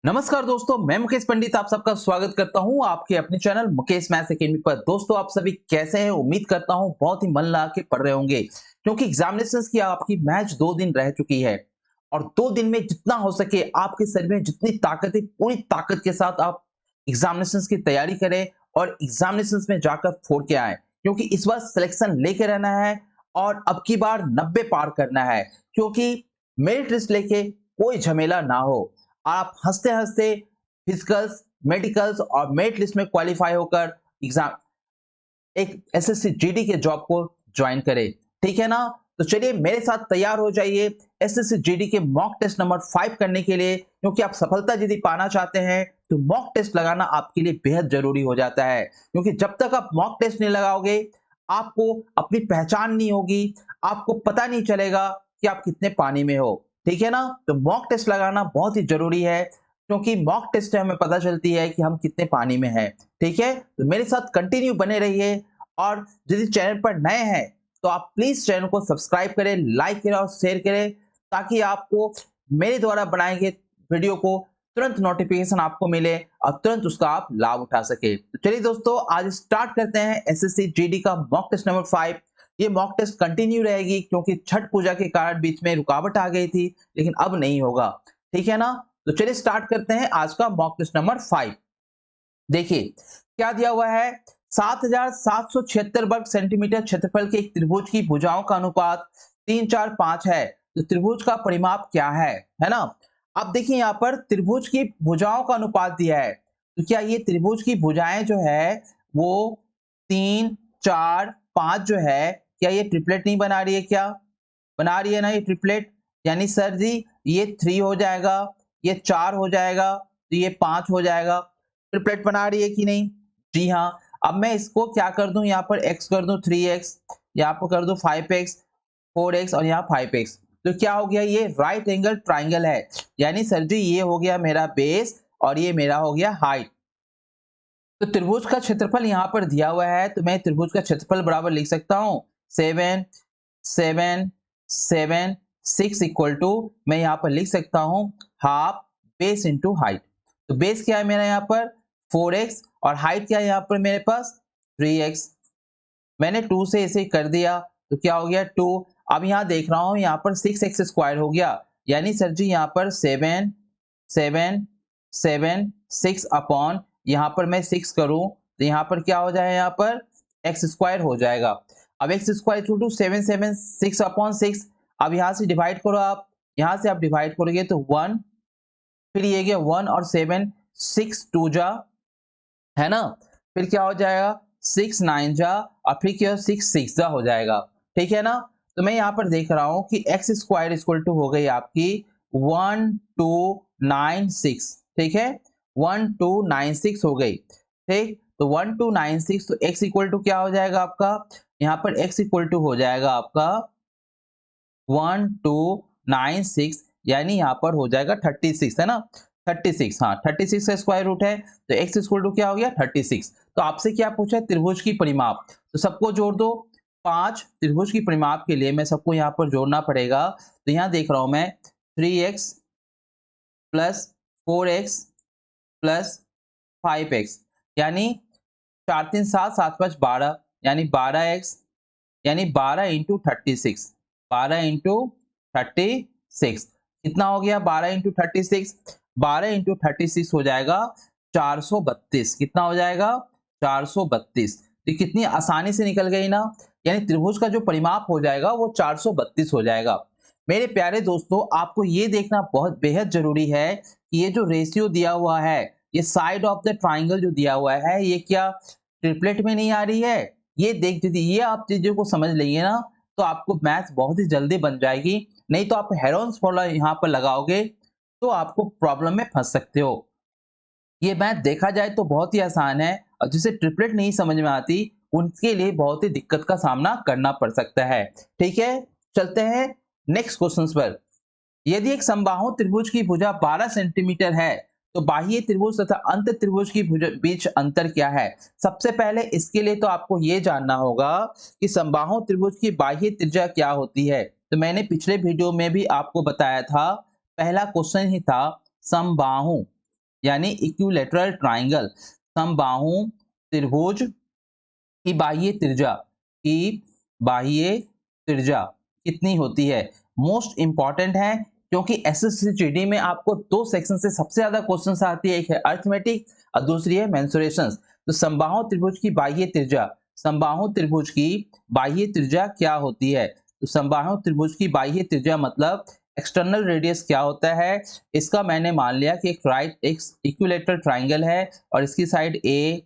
नमस्कार दोस्तों, मैं मुकेश पंडित आप सबका स्वागत करता हूं आपके अपने चैनल मुकेश मैथ्स एकेडमी पर। दोस्तों, आप सभी कैसे हैं? उम्मीद करता हूं बहुत ही मन लगा के पढ़ रहे होंगे, क्योंकि एग्जामिनेशंस की आपकी मैच 2 दिन रह चुकी है और 2 दिन में जितना हो सके आपके शरीर में जितनी ताकत है पूरी ताकत के साथ आप एग्जामिनेशंस की तैयारी करें और एग्जामिनेशंस में जाकर फोड़ के आए, क्योंकि इस बार सिलेक्शन लेके रहना है और अब की बार 90 पार करना है, क्योंकि मेरिट लिस्ट लेके कोई झमेला ना हो। आप हंसते-हंसते फिजिकल्स, मेडिकल्स और मेरिट लिस्ट में क्वालीफाई होकर एग्जाम एक एसएससी जीडी के जॉब को ज्वाइन करें, ठीक है ना? तो चलिए मेरे साथ तैयार हो जाइए एसएससी जीडी के मॉक टेस्ट नंबर 5 करने के लिए, क्योंकि आप सफलता यदि पाना चाहते हैं तो मॉक टेस्ट लगाना आपके लिए बेहद जरूरी हो जाता है, क्योंकि जब तक आप मॉक टेस्ट नहीं लगाओगे आपको अपनी पहचान नहीं होगी, आपको पता नहीं चलेगा कि आप कितने पानी में हो, ठीक है ना? तो मॉक टेस्ट लगाना बहुत ही जरूरी है, क्योंकि मॉक टेस्ट से हमें पता चलती है कि हम कितने पानी में हैं, ठीक है? तो मेरे साथ कंटिन्यू बने रहिए और यदि चैनल पर नए हैं तो आप प्लीज चैनल को सब्सक्राइब करें, लाइक करें और शेयर करें, ताकि आपको मेरे द्वारा बनाए गए वीडियो को तुरंत नोटिफिकेशन आपको मिले और तुरंत उसका आप लाभ उठा सके। तो चलिए दोस्तों, आज स्टार्ट करते हैं एसएससी जीडी का मॉक टेस्ट नंबर 5। ये मॉक टेस्ट कंटिन्यू रहेगी, क्योंकि छठ पूजा के कारण बीच में रुकावट आ गई थी, लेकिन अब नहीं होगा, ठीक है ना? तो चलिए स्टार्ट करते हैं आज का मॉक टेस्ट नंबर 5। देखिए क्या दिया हुआ है। 7,776 वर्ग सेंटीमीटर क्षेत्रफल के एक त्रिभुज की भुजाओं का अनुपात 3, 4, 5 है। तो त्रिभुज का परिमाप क्या है ना? अब देखिए यहाँ पर त्रिभुज की भुजाओं का अनुपात दिया है, तो क्या ये त्रिभुज की भुजाएं जो है वो 3, 4, 5 जो है, क्या ये ट्रिपलेट नहीं बना रही है? क्या बना रही है ना ये ट्रिपलेट? यानी सर जी ये 3 हो जाएगा, ये 4 हो जाएगा, तो ये 5 हो जाएगा। ट्रिपलेट बना रही है कि नहीं? जी हाँ। अब मैं इसको क्या कर दूं, यहाँ पर x कर दूं 3x, यहाँ पर कर दूं 5x, 4x और यहाँ 5x। तो क्या हो गया? ये राइट एंगल ट्राइंगल है। यानी सर जी ये हो गया मेरा बेस और ये मेरा हो गया हाइट। तो त्रिभुज का क्षेत्रफल यहाँ पर दिया हुआ है, तो मैं त्रिभुज का क्षेत्रफल बराबर लिख सकता हूँ 7, 7, 7, 6 इक्वल टू, मैं यहाँ पर लिख सकता हूँ हाफ बेस इंटू हाइट। तो बेस क्या है मेरा यहाँ पर 4x और हाइट क्या है यहाँ पर मेरे पास 3x। मैंने 2 से इसे कर दिया, तो क्या हो गया 2। अब यहाँ देख रहा हूँ यहाँ पर 6x स्क्वायर हो गया, यानी सर जी यहाँ पर 7, 7, 7, 6 अपॉन यहाँ पर मैं 6 करूं तो यहाँ पर क्या हो जाएगा? यहाँ पर एक्स स्क्वायर हो जाएगा। अब x square equal to 7, 7, 6 upon 6। अब यहाँ से डिवाइड करो, आप यहाँ से आप डिवाइड करोगे तो 1, फिर ये गया 1 और 7, 6 2 जा, है ना? फिर क्या हो जाएगा 6 9 जा और फिर क्या 6 6 जा हो जाएगा, ठीक है ना? तो मैं यहाँ पर देख रहा हूँ कि एक्स स्क्वायर इक्वल टू हो गई आपकी 1296, ठीक है? 1296 हो गई, ठीक? तो 1296, तो x इक्वल टू क्या हो जाएगा आपका? यहाँ पर x इक्वल टू हो जाएगा आपका 1296, यानी यहाँ पर हो जाएगा 36, है ना? 36, हाँ 36 का स्क्वायर रूट है, तो x इक्वल टू क्या हो गया 36। तो आपसे क्या पूछा है? त्रिभुज की परिमाप। तो सबको जोड़ दो। 5 त्रिभुज की परिमाप के लिए मैं सबको यहाँ पर जोड़ना पड़ेगा। तो यहाँ देख रहा हूं मैं 3x plus 4x plus 5x, यानी 4 3 7 7 5 12, यानी 12x, यानी 12 इंटू 36, 12 इंटू 36 कितना हो गया? 12 इंटू 36, 12 इंटू 36 हो जाएगा 432। कितना हो जाएगा? 432। तो कितनी आसानी से निकल गई ना, यानी त्रिभुज का जो परिमाप हो जाएगा वो 432 हो जाएगा। मेरे प्यारे दोस्तों, आपको ये देखना बहुत बेहद जरूरी है कि ये जो रेशियो दिया हुआ है, ये साइड ऑफ द ट्राइंगल जो दिया हुआ है, ये क्या ट्रिपलेट में नहीं आ रही है? ये देख दीजिए, ये आप चीजों को समझ लेंगे ना तो आपको मैथ्स बहुत ही जल्दी बन जाएगी। नहीं तो आप हेरोन्स फॉर्मूला यहाँ पर लगाओगे तो आपको प्रॉब्लम में फंस सकते हो। ये मैथ देखा जाए तो बहुत ही आसान है, और जिसे ट्रिपलेट नहीं समझ में आती उनके लिए बहुत ही दिक्कत का सामना करना पड़ सकता है, ठीक है? चलते हैं नेक्स्ट क्वेश्चन पर। यदि एक समबाहु त्रिभुज की भुजा 12 सेंटीमीटर है, तो बाह्य त्रिभुज तथा अंत त्रिभुज की बीच अंतर क्या है? सबसे पहले इसके लिए तो आपको ये जानना होगा कि समबाहु त्रिभुज की बाह्य त्रिज्या क्या होती है। तो मैंने पिछले वीडियो में भी आपको बताया था, पहला क्वेश्चन ही था समबाहु यानी इक्विलेटरल ट्राइंगल, समबाहु त्रिभुज की बाह्य त्रिज्या कितनी होती है? मोस्ट इंपॉर्टेंट है, क्योंकि एसएससी में आपको दो सेक्शन से सबसे ज्यादा क्वेश्चन आती है, एक है अर्थमेटिक और दूसरी है मेंसुरेशंस। तो समबाहु त्रिभुज की बाह्य त्रिज्या, समबाहु त्रिभुज की बाह्य त्रिज्या क्या होती है? तो समबाहु त्रिभुज की बाह्य त्रिज्या मतलब एक्सटर्नल रेडियस क्या होता है? इसका मैंने मान लिया कि एक इक्विलेटरल ट्राइंगल है और इसकी साइड ए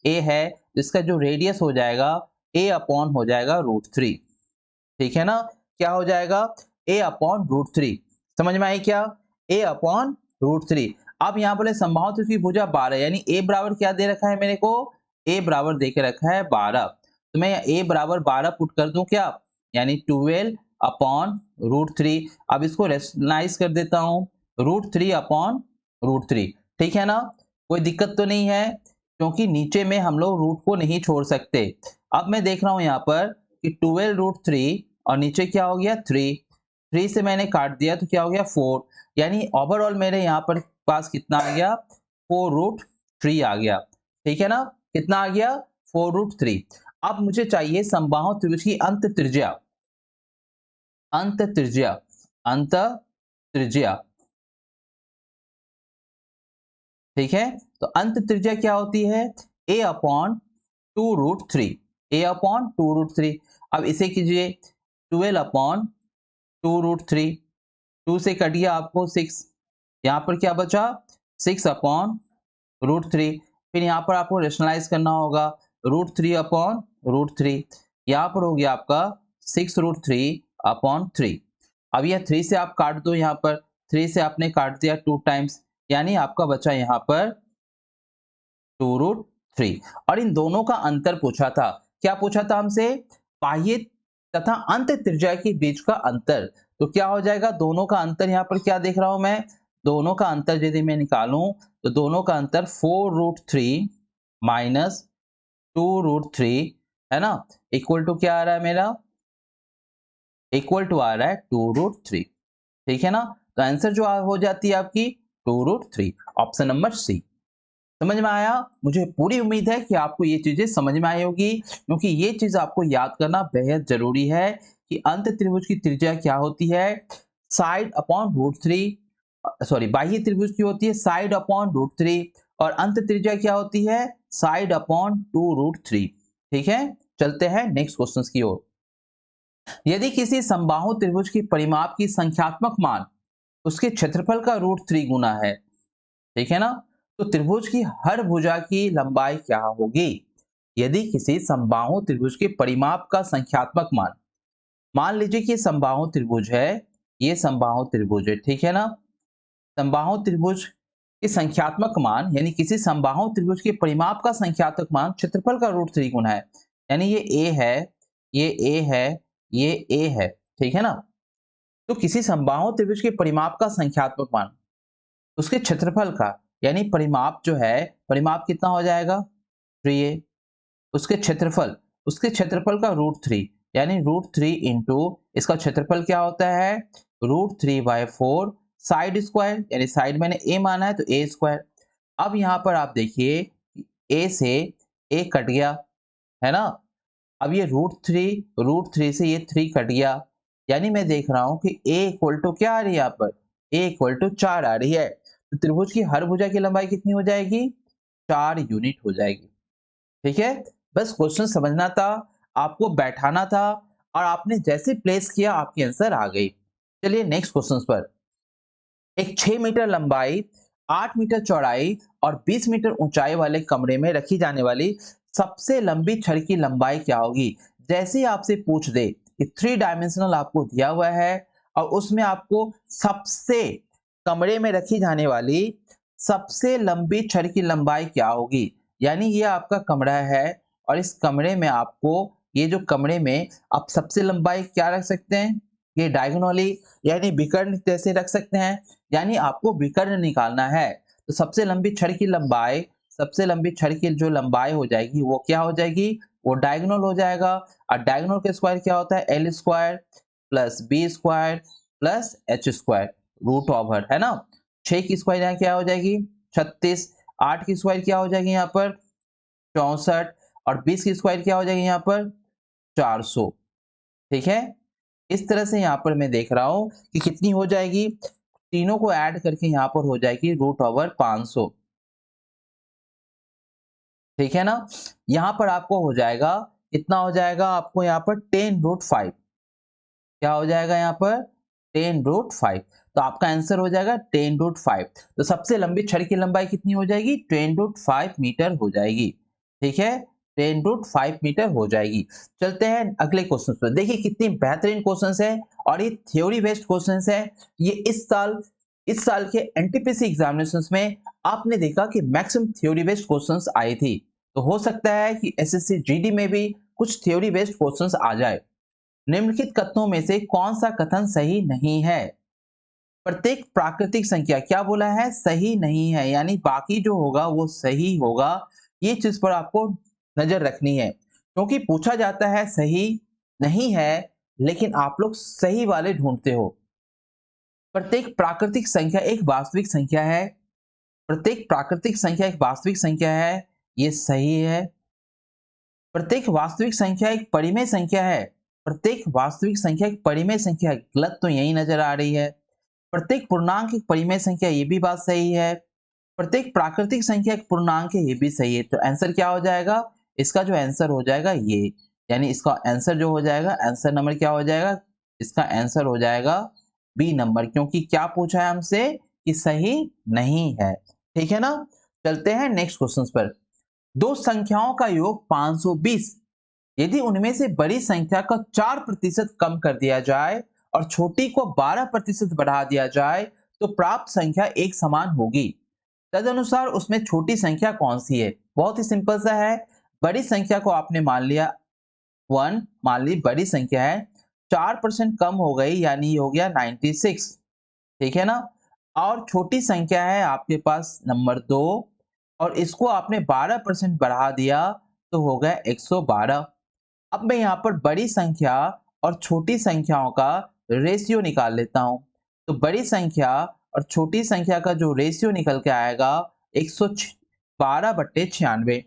है, इसका जो रेडियस हो जाएगा a अपॉन हो जाएगा √3। ठीक है ना, क्या हो जाएगा? a upon √3। समझ में आई क्या? a upon √3। अब यहाँ पर समबाहु त्रिभुज की भुजा 12, यानी a बराबर क्या दे रखा है मेरे को? a बराबर दे के रखा है 12। तो मैं a बराबर 12 पुट कर दूं क्या? यानी 12 अपॉन √3। अब इसको रेशनलाइज कर देता हूं, √3 अपॉन √3। ठीक है ना, कोई दिक्कत तो नहीं है, क्योंकि नीचे में हम लोग रूट को नहीं छोड़ सकते। अब मैं देख रहा हूं यहाँ पर कि 12√3 और नीचे क्या हो गया 3 से मैंने काट दिया तो क्या हो गया 4, यानी ओवरऑल मेरे यहाँ पर पास कितना आ गया? 4√3 आ गया। ठीक है ना, कितना आ गया? 4√3। अब मुझे चाहिए समबाहु त्रिभुज की अंत त्रिज्या, अंत त्रिज्या, अंत त्रिज्या। ठीक है, तो अंत त्रिज्या क्या होती है? a upon 2√3, a upon 2√3। अब इसे कीजिए 12 अपॉन 2√3, 2 से कट गया आपको 6, यहाँ पर क्या बचा? 6 अपॉन √3। फिर यहाँ पर आपको रेशनलाइज करना होगा, √3 अपॉन √3, यहाँ पर हो गया आपका 6√3 अपॉन 3। अब यह 3 से आप काट दो, यहाँ पर 3 से आपने काट दिया 2 टाइम्स, यानी आपका बचा यहाँ पर 2√3। और इन दोनों का अंतर पूछा था। क्या पूछा था हमसे? बाह्य तथा अंत त्रिज्या के बीच का अंतर। तो क्या हो जाएगा? दोनों का अंतर यहाँ पर क्या देख रहा हूं मैं? दोनों का अंतर यदि मैं निकालूं तो दोनों का अंतर 4√3 माइनस 2√3 है ना, इक्वल टू क्या आ रहा है मेरा? इक्वल टू आ रहा है 2√3। ठीक है ना, तो आंसर जो हो जाती है आपकी 2√3, ऑप्शन नंबर सी। समझ में आया? मुझे पूरी उम्मीद है कि आपको ये चीजें समझ में आई होगी, क्योंकि ये चीज आपको याद करना बेहद जरूरी है कि अंत त्रिभुज की त्रिज्या क्या होती है? साइड अपॉन √3, सॉरी बाह्य त्रिभुज की होती है साइड अपॉन √3 और अंत त्रिज्या क्या होती है? Side upon 2√3। ठीक है, चलते हैं नेक्स्ट क्वेश्चन की ओर। यदि किसी समबाहु त्रिभुज की परिमाप की संख्यात्मक मान उसके क्षेत्रफल का √3 गुना है, ठीक है ना, तो त्रिभुज की हर भुजा की लंबाई क्या होगी? यदि किसी समबाहु त्रिभुज के परिमाप का संख्यात्मक मान, मान लीजिए कि समबाहु त्रिभुज है, ये समबाहु त्रिभुज है, ठीक है ना, समबाहु त्रिभुज के संख्यात्मक मान, यानी किसी समबाहु त्रिभुज के परिमाप का संख्यात्मक मान क्षेत्रफल का √3 गुना है, यानी ये ए है, ये ए है, ये ए है, ठीक है ना। तो किसी समबाहु त्रिभुज के परिमाप का संख्यात्मक मान उसके क्षेत्रफल का, यानी परिमाप जो है, परिमाप कितना हो जाएगा? 3a, उसके क्षेत्रफल का √3, यानी √3 इंटू इसका क्षेत्रफल क्या होता है? √3/4 साइड स्क्वायर, यानी साइड मैंने a माना है तो a स्क्वायर। अब यहाँ पर आप देखिए a से a कट गया है ना, अब ये √3 से ये 3 कट गया, यानी मैं देख रहा हूं कि a इक्वल टू क्या आ रही है? यहाँ पर a इक्वल टू 4 आ रही है। तो त्रिभुज की हर भुजा की लंबाई कितनी हो जाएगी? 4 यूनिट हो जाएगी। ठीक है, बस क्वेश्चन समझना था, आपको बैठाना था और आपने जैसे प्लेस किया आपकी आंसर आ गई। चलिए नेक्स्ट क्वेश्चन पर। एक 6 मीटर लंबाई, 8 मीटर चौड़ाई और 20 मीटर ऊंचाई वाले कमरे में रखी जाने वाली सबसे लंबी छड़ की लंबाई क्या होगी? जैसे ही आपसे पूछ दे कि 3 डायमेंशनल आपको दिया हुआ है और उसमें आपको सबसे कमरे में रखी जाने वाली सबसे लंबी छड़ की लंबाई क्या होगी, यानी ये आपका कमरा है और इस कमरे में आपको, ये जो कमरे में आप सबसे लंबाई क्या रख सकते हैं? ये डायगोनली, यानी विकर्ण जैसे रख सकते हैं, यानी आपको विकर्ण निकालना है। तो सबसे लंबी छड़ की लंबाई, सबसे लंबी छड़ की जो लंबाई हो जाएगी वो क्या हो जाएगी? वो डायगोनल हो जाएगा। और डायगोनल का स्क्वायर क्या होता है? L square plus B square plus H square root over, है ना। 6 की स्क्वायर यहाँ क्या हो जाएगी 36, 8 की स्क्वायर क्या हो जाएगी यहाँ पर 64 और 20 की स्क्वायर क्या हो जाएगी यहाँ पर 400। ठीक है, इस तरह से यहाँ पर मैं देख रहा हूं कि कितनी हो जाएगी, तीनों को ऐड करके यहाँ पर हो जाएगी √500। ठीक है ना, यहाँ पर आपको हो जाएगा, कितना हो जाएगा आपको यहाँ पर 10√5, क्या हो जाएगा यहाँ पर 10√5। तो आपका आंसर हो जाएगा 10√5। तो सबसे लंबी छड़ की लंबाई कितनी हो जाएगी 10√5 मीटर हो जाएगी। ठीक है, 10√5 मीटर हो जाएगी। चलते हैं अगले क्वेश्चन पर। देखिए कितनी बेहतरीन क्वेश्चन है और ये थ्योरी बेस्ड क्वेश्चन है। ये इस साल के एनटीपीसी एग्जामिनेशंस में आपने देखा कि मैक्सिमम थ्योरी बेस्ड क्वेश्चंस आए थी। तो हो सकता है कि एसएससी जीडी में भी कुछ थ्योरी बेस्ड क्वेश्चंस आ जाए। निम्नलिखित कथनों में से कौन सा कथन सही नहीं है? प्रत्येक प्राकृतिक संख्या, क्या बोला है, सही नहीं है, यानी बाकी जो होगा वो सही होगा। ये चीज पर आपको नजर रखनी है, क्योंकि पूछा जाता है सही नहीं है, लेकिन आप लोग सही वाले ढूंढते हो। प्रत्येक प्राकृतिक संख्या एक वास्तविक संख्या है, प्रत्येक प्राकृतिक संख्या एक वास्तविक संख्या है, ये सही है। प्रत्येक वास्तविक संख्या एक परिमेय संख्या है, प्रत्येक वास्तविक संख्या एक परिमेय संख्या है, गलत तो यही नजर आ रही है। प्रत्येक पूर्णांक एक परिमेय संख्या, ये भी बात सही है। प्रत्येक प्राकृतिक संख्या एक पूर्णांक है, ये भी सही है। तो आंसर क्या हो जाएगा, इसका जो आंसर हो जाएगा ये, यानी इसका आंसर जो हो जाएगा, आंसर नंबर क्या हो जाएगा, इसका आंसर हो जाएगा बी नंबर, क्योंकि क्या पूछा है हमसे कि सही नहीं है। ठीक है ना, चलते हैं नेक्स्ट क्वेश्चन पर। दो संख्याओं का योग 520, यदि उनमें से बड़ी संख्या का 4% कम कर दिया जाए और छोटी को 12% बढ़ा दिया जाए तो प्राप्त संख्या एक समान होगी। तदनुसार उसमें छोटी संख्या कौन सी है? बहुत ही सिंपल सा है। बड़ी संख्या को आपने मान लिया 1, मान ली बड़ी संख्या है, 4% कम हो गई, यानी ये हो गया 96। ठीक है ना, और छोटी संख्या है आपके पास नंबर 2, और इसको आपने 12% बढ़ा दिया तो हो गया 112। अब मैं यहाँ पर बड़ी संख्या और छोटी संख्याओं का रेशियो निकाल लेता हूँ। तो बड़ी संख्या और छोटी संख्या का जो रेशियो निकल के आएगा 112/96।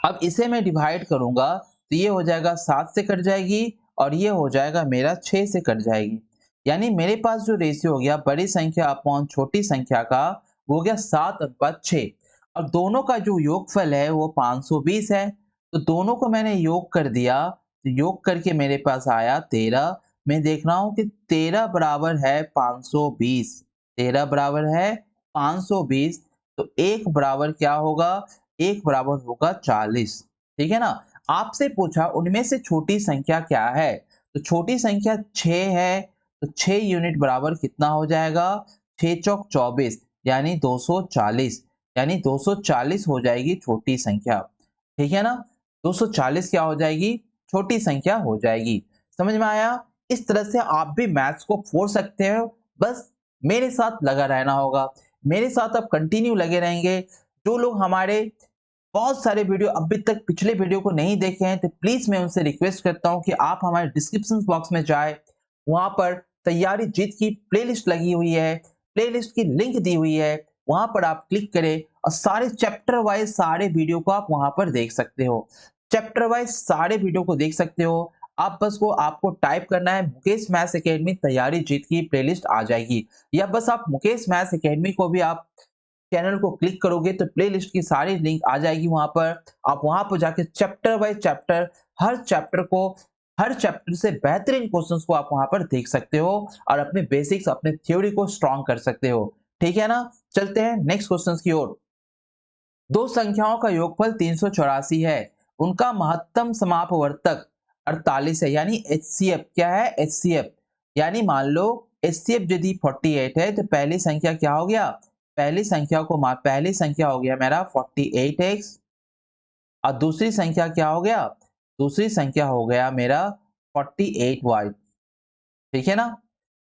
अब इसे मैं डिवाइड करूंगा तो ये हो जाएगा 7 से कट जाएगी और ये हो जाएगा मेरा 6 से कट जाएगी। यानी मेरे पास जो रेशियो हो गया बड़ी संख्या अपॉन छोटी संख्या का, वो हो गया 7/6। और दोनों का जो योगफल है वो 520 है। तो दोनों को मैंने योग कर दिया, तो योग करके मेरे पास आया 13। मैं देख रहा हूं कि 13 बराबर है 520, 13 बराबर है 520। तो एक बराबर क्या होगा, एक बराबर होगा 40। ठीक है ना, आपसे पूछा उनमें से छोटी संख्या क्या है, तो छोटी संख्या 6 है। तो 6 यूनिट बराबर कितना हो जाएगा, 6 चौक 24, यानी 240, यानी 240 हो जाएगी छोटी संख्या। ठीक है ना, 240 क्या हो जाएगी, छोटी संख्या हो जाएगी। समझ में आया? इस तरह से आप भी मैथ्स को फोड़ सकते हो, बस मेरे साथ लगा रहना होगा। मेरे साथ आप कंटिन्यू लगे रहेंगे। जो लोग हमारे बहुत सारे वीडियो अभी तक पिछले वीडियो को नहीं देखे हैं, तो प्लीज मैं उनसे रिक्वेस्ट करता हूं कि आप हमारे डिस्क्रिप्शन बॉक्स में जाए, वहां पर तैयारी जीत की प्लेलिस्ट लगी हुई है, प्लेलिस्ट की लिंक दी हुई है, वहां पर आप क्लिक करें और सारे चैप्टर वाइज सारे वीडियो को आप वहां पर देख सकते हो। चैप्टर वाइज सारे वीडियो को देख सकते हो। आप बस को आपको टाइप करना है मुकेश मैथ्स एकेडमी तैयारी जीत की प्लेलिस्ट आ जाएगी, या बस आप मुकेश मैथ्स एकेडमी को भी आप चैनल को क्लिक करोगे तो प्लेलिस्ट की सारी लिंक आ जाएगी वहां पर। आप वहां पर जाके chapter by chapter, her chapter को, हर चैप्टर से बेहतरीन क्वेश्चंस को आप वहां पर देख सकते हो और अपने बेसिक्स, अपने थ्योरी को स्ट्रॉन्ग कर सकते हो। ठीक है ना, चलते हैं नेक्स्ट क्वेश्चंस की ओर। दो संख्याओं का योगफल 384 है, उनका महत्तम समापवर्तक 48 है, यानी एचसीएफ क्या है, एचसीएफ। यानी मान लो एचसीएफ यदि 48 है तो पहली संख्या क्या हो गया, पहली संख्या हो गया मेरा 48x, और दूसरी संख्या क्या हो गया, दूसरी संख्या हो गया मेरा 48y। ठीक है ना,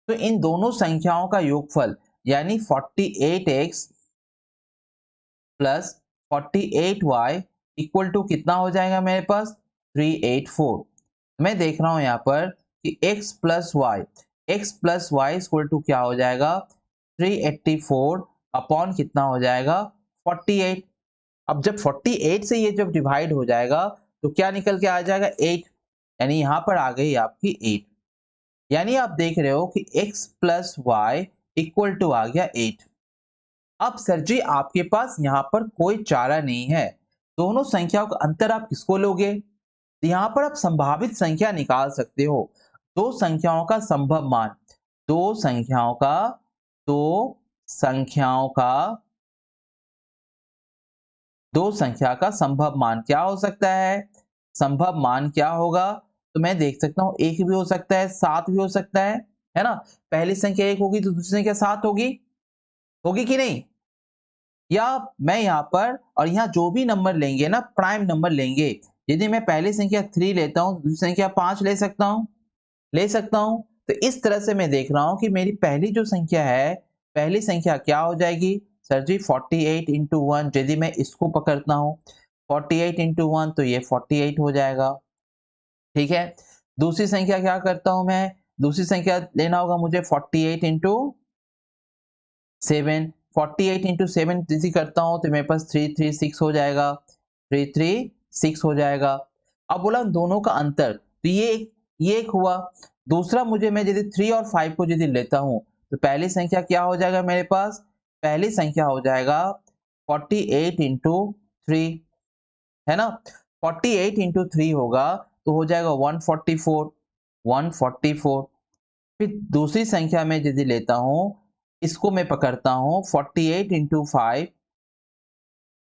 तो इन दोनों संख्याओं का योगफल यानी 48x plus 48y equal to कितना हो जाएगा मेरे पास 384। मैं देख रहा हूं यहां पर कि x plus Y equal to क्या हो जाएगा 384 अपॉन कितना हो जाएगा 48। अब जब 48 से ये जब डिवाइड हो जाएगा तो क्या निकल के आ जाएगा 8, यानी यहाँ पर आ गई आपकी 8। यानी आप देख रहे हो कि x plus Y equal to आ गया 8। अब सर जी आपके पास यहाँ पर कोई चारा नहीं है, दोनों संख्याओं का अंतर आप किसको लोगे? यहाँ पर आप संभावित संख्या निकाल सकते हो, दो संख्याओं का संभव मान, दो संख्याओं का दो संख्याओं का दो संख्या का संभव मान क्या हो सकता है? संभव मान क्या होगा? तो मैं देख सकता हूं एक भी हो सकता है, सात भी हो सकता है ना? पहली संख्या एक होगी तो दूसरी संख्या सात होगी, होगी कि नहीं? या मैं यहाँ पर और यहाँ जो भी नंबर लेंगे ना प्राइम नंबर लेंगे, यदि मैं पहली संख्या 3 लेता हूँ दूसरी संख्या 5 ले सकता हूँ। तो इस तरह से मैं देख रहा हूँ कि मेरी पहली जो संख्या है, पहली संख्या क्या हो जाएगी सर जी 48 इंटू 1। यदि मैं इसको पकड़ता हूँ 48 इंटू 1 तो ये 48 हो जाएगा, ठीक है। दूसरी संख्या क्या करता हूँ मैं, दूसरी संख्या लेना होगा मुझे 48 इंटू 7। 48 इंटू 7 यदि करता हूँ तो मेरे पास 336 हो जाएगा, 336 हो जाएगा। अब बोला दोनों का अंतर, तो ये एक हुआ। दूसरा मुझे मैं यदि 3 और 5 को यदि लेता हूँ तो पहली संख्या क्या हो जाएगा मेरे पास, पहली संख्या हो जाएगा 48 इंटू 3, है ना। 48 इंटू 3 होगा तो हो जाएगा 144। फिर दूसरी संख्या में यदि लेता हूं, इसको मैं पकड़ता हूं 48 इंटू 5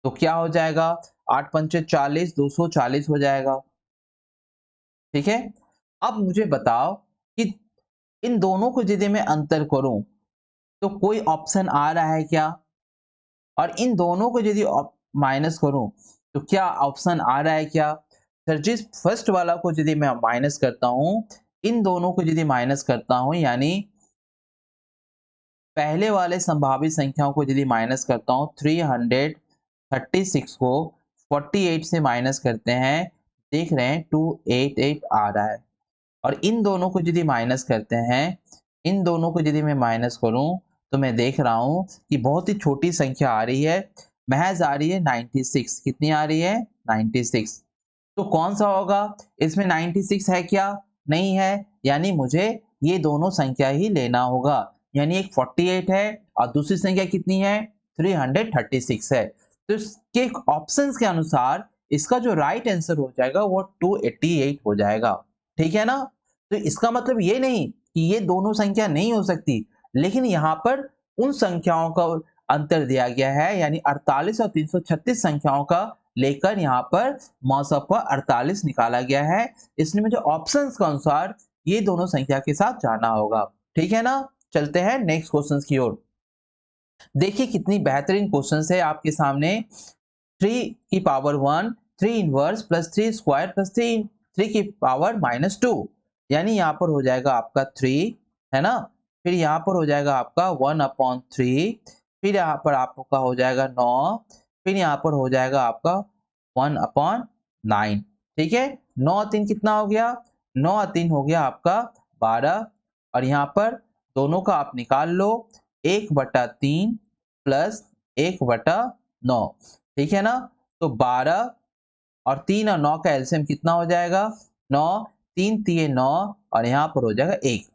तो क्या हो जाएगा 8 पंचे 40, 240 हो जाएगा, ठीक है। अब मुझे बताओ कि इन दोनों को यदि मैं अंतर करूं तो कोई ऑप्शन आ रहा है क्या, और इन दोनों को यदि माइनस करूं तो क्या ऑप्शन आ रहा है क्या? सर जिस फर्स्ट वाला को यदि मैं माइनस करता हूं, इन दोनों को यदि माइनस करता हूं, यानी पहले वाले संभावित संख्याओं को यदि माइनस करता हूं 336 को 48 से माइनस करते हैं, देख रहे हैं 288 आ रहा है। और इन दोनों को यदि माइनस करते हैं, इन दोनों को यदि मैं माइनस करूं तो मैं देख रहा हूं कि बहुत ही छोटी संख्या आ रही है, महज आ रही है 96। कितनी आ रही है 96। तो कौन सा होगा इसमें 96 है क्या? नहीं है, यानी मुझे ये दोनों संख्या ही लेना होगा। यानी एक 48 है और दूसरी संख्या कितनी है 336 है। तो इसके ऑप्शंस के अनुसार इसका जो राइट आंसर हो जाएगा वो 288 हो जाएगा, ठीक है ना। तो इसका मतलब ये नहीं कि ये दोनों संख्या नहीं हो सकती, लेकिन यहाँ पर उन संख्याओं का अंतर दिया गया है, यानी 48 और 336 संख्याओं का लेकर यहाँ पर मौसम पर 48 निकाला गया है। इसलिए मुझे ऑप्शंस के अनुसार ये दोनों संख्या के साथ जाना होगा, ठीक है ना। चलते हैं नेक्स्ट क्वेश्चन की ओर। देखिए कितनी बेहतरीन क्वेश्चन है आपके सामने। 3 की power 1, 3 inverse plus 3 square plus 3 की पावर -2, यानी यहाँ पर हो जाएगा आपका 3, है ना। फिर यहाँ पर हो जाएगा आपका 1/3, फिर यहाँ पर आपका हो जाएगा 9, फिर यहाँ पर हो जाएगा आपका 1/9, ठीक है। 9 3 कितना हो गया, 9 3 हो गया आपका 12, और यहाँ पर दोनों का आप निकाल लो 1/3 प्लस 1/9, ठीक है ना। तो 12 और 3 और 9 का एलसीएम कितना हो जाएगा 9, 3 3 9 और यहाँ पर हो जाएगा 1।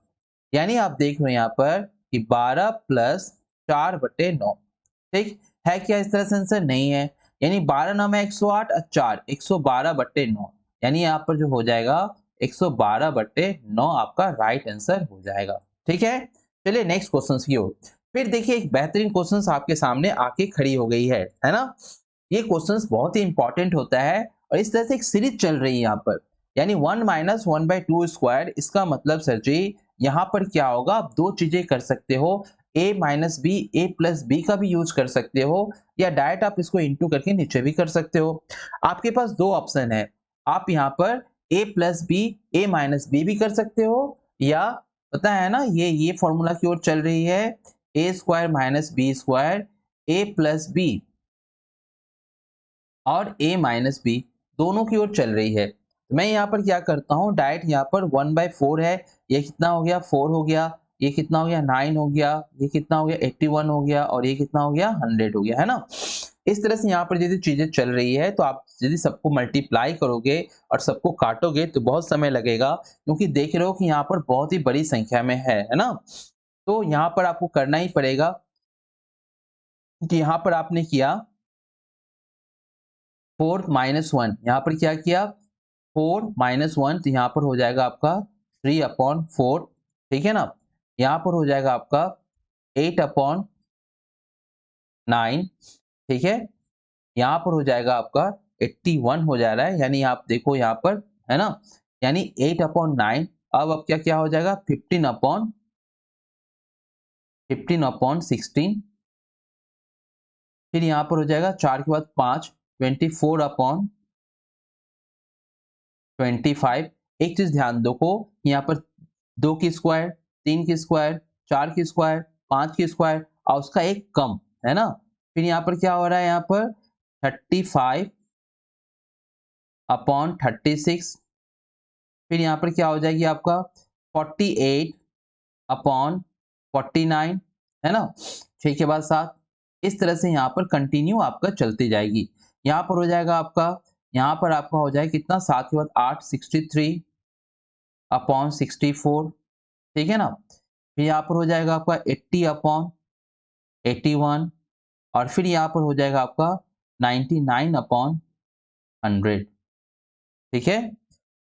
यानी आप देख रहे हो यहाँ पर कि 12 प्लस 4/9, ठीक है। क्या इस तरह से आंसर नहीं है, यानी 12 9 में 108 और 4 112/9, यानी यहाँ पर जो हो जाएगा 112/9 आपका राइट आंसर हो जाएगा, ठीक है। चलिए नेक्स्ट क्वेश्चन की ओर। फिर देखिए एक बेहतरीन क्वेश्चन आपके सामने आके खड़ी हो गई है ना। ये क्वेश्चंस बहुत ही इंपॉर्टेंट होता है और इस तरह से एक सीरीज चल रही है यहाँ पर, यानी 1 - 1/2 स्क्वायर। इसका मतलब सर जी यहाँ पर क्या होगा, आप दो चीजें कर सकते हो, a - b a + b का भी यूज कर सकते हो, या डायरेक्ट आप इसको इंटू करके नीचे भी कर सकते हो। आपके पास दो ऑप्शन है, आप यहाँ पर a + b a - b भी कर सकते हो, या पता है ना ये फॉर्मूला की ओर चल रही है a² - b² a + b और a - b दोनों की ओर चल रही है। तो मैं यहाँ पर क्या करता हूँ, डायरेक्ट यहाँ पर 1/4 है, ये कितना हो गया 4 हो गया, ये कितना हो गया 9 हो गया, ये कितना हो गया 81 हो गया और ये कितना हो गया 100 हो गया, है ना। इस तरह से यहाँ पर यदि चीजें चल रही है तो आप यदि सबको मल्टीप्लाई करोगे और सबको काटोगे तो बहुत समय लगेगा, क्योंकि देख रहे हो कि यहाँ पर बहुत ही बड़ी संख्या में है ना। तो यहाँ पर आपको करना ही पड़ेगा कि यहाँ पर आपने किया 4 माइनस 1, यहाँ पर क्या किया 4 माइनस 1, तो यहाँ पर हो जाएगा आपका 3/4, ठीक है ना। यहाँ पर हो जाएगा आपका 8/9, ठीक है। यहाँ पर हो जाएगा आपका 81 हो जा रहा है, यानी आप देखो यहाँ पर, है ना, यानी 8/9। अब क्या क्या हो जाएगा 15/16, फिर यहाँ पर हो जाएगा 4 के बाद 5, 24/25। एक चीज ध्यान दो को, यहाँ पर 2 की स्क्वायर, 3 की स्क्वायर, 4 की स्क्वायर, 5 की स्क्वायर और उसका एक कम, है ना। फिर यहाँ पर क्या हो रहा है, यहाँ पर 35/36, फिर यहाँ पर क्या हो जाएगी आपका 48/49, है ना। 6 के बाद 7, इस तरह से यहाँ पर कंटिन्यू आपका चलती जाएगी। यहाँ पर हो जाएगा आपका, यहाँ पर आपका हो जाएगा कितना 7 के बाद 8, 63/64, ठीक है ना। फिर यहाँ पर हो जाएगा आपका 80/81 और फिर यहाँ पर हो जाएगा आपका 99/100, ठीक है।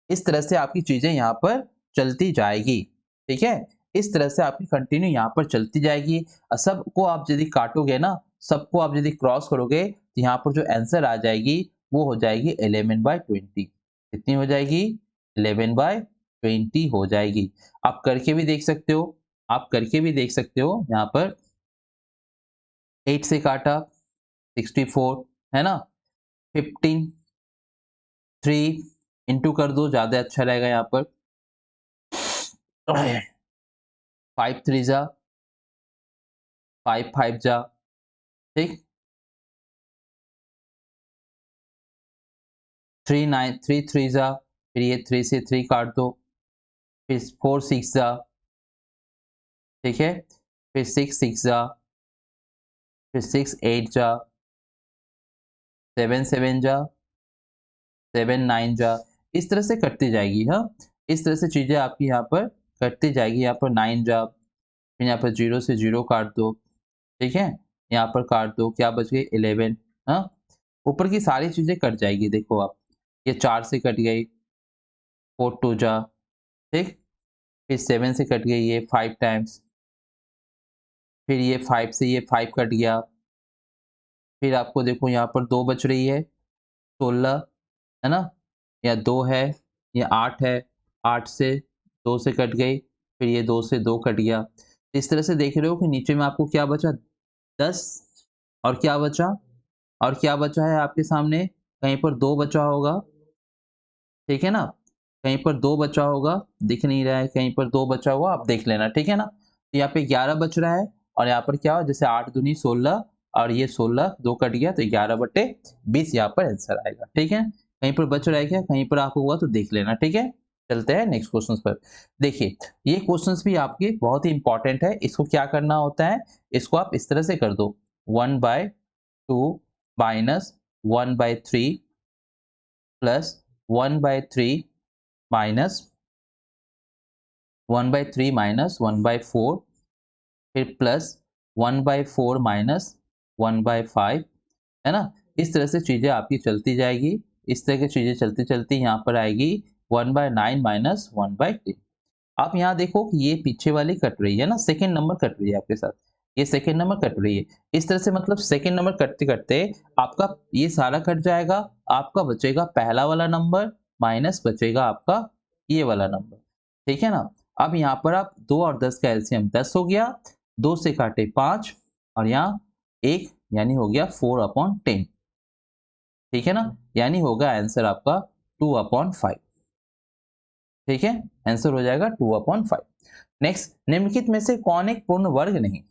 इस तरह से आपकी चीजें यहाँ पर चलती जाएगी, ठीक है। इस तरह से आपकी कंटिन्यू यहाँ पर चलती जाएगी और सबको आप यदि काटोगे ना, सबको आप यदि क्रॉस करोगे तो यहाँ पर जो आंसर आ जाएगी वो हो जाएगी 11/20। कितनी हो जाएगी 11/20 हो जाएगी। आप करके भी देख सकते हो, आप करके भी देख सकते हो। यहाँ पर 8 से काटा 64, है ना। 15, 3 इंटू कर दो, ज्यादा अच्छा रहेगा यहाँ पर। 5 3 जा 5 5 जा, ठीक। 3 9 3 3 जा, फिर ये 3 से 3 काट दो, फिर 4 6 जा, ठीक है। फिर 6 6 जा, फिर 6 8 जा, 7 7 जा, 7 9 जा, इस तरह से कटती जाएगी। हाँ, इस तरह से चीजें आपकी यहाँ पर कटती जाएगी। यहाँ पर 9 जा, फिर यहाँ पर 0 से 0 काट दो, ठीक है। यहाँ पर काट दो, क्या बच गई 11। हाँ, ऊपर की सारी चीजें कट जाएगी, देखो आप, ये 4 से कट गई, 4 2 जा, ठीक। फिर 7 से कट गई ये 5 टाइम्स, फिर ये 5 से ये 5 कट गया। फिर आपको देखो यहाँ पर 2 बच रही है, 16, है ना, या 2 है, या 8 है, 8 से 2 से कट गई, फिर ये 2 से 2 कट गया। इस तरह से देख रहे हो कि नीचे में आपको क्या बचा 10, और क्या बचा, और क्या बचा है आपके सामने, कहीं पर 2 बचा होगा, ठीक है ना। कहीं पर 2 बचा होगा, दिख नहीं रहा है, कहीं पर 2 बचा हुआ, आप देख लेना, ठीक है ना। तो यहाँ पे 11 बच रहा है और यहाँ पर क्या हो, जैसे 8 दूनी 16 और ये 16 2 कट गया तो 11/20 यहाँ पर आंसर आएगा, ठीक है। कहीं पर बच रहा है क्या, कहीं पर आपको हुआ तो देख लेना, ठीक है। चलते हैं नेक्स्ट क्वेश्चन पर। देखिए, ये क्वेश्चन भी आपके बहुत ही इंपॉर्टेंट है। इसको क्या करना होता है, इसको आप इस तरह से कर दो 1/2 माइनस 1/3 प्लस 1/3 माइनस 1/3 माइनस 1/4, फिर प्लस 1/4 माइनस 1/5, है ना। इस तरह से चीजें आपकी चलती जाएगी। इस तरह की चीजें चलती चलती यहाँ पर आएगी 1/9 माइनस 1/3। आप यहाँ देखो कि ये पीछे वाली कट रही है ना, सेकेंड नंबर कट रही है आपके साथ, ये सेकेंड नंबर कट रही है। इस तरह से मतलब सेकेंड नंबर कटते कटते आपका ये सारा कट जाएगा, आपका बचेगा पहला वाला नंबर माइनस बचेगा आपका ये वाला नंबर, ठीक है ना। अब यहाँ पर आप 2 और 10 का एलसीएम 10 हो गया, 2 से काटे 5 और यहाँ 1, यानी हो गया 4/10, ठीक है ना। यानी होगा आंसर आपका 2/5, ठीक है। आंसर हो जाएगा 2/5। नेक्स्ट, निम्नलिखित में से कौन एक पूर्ण वर्ग नहीं,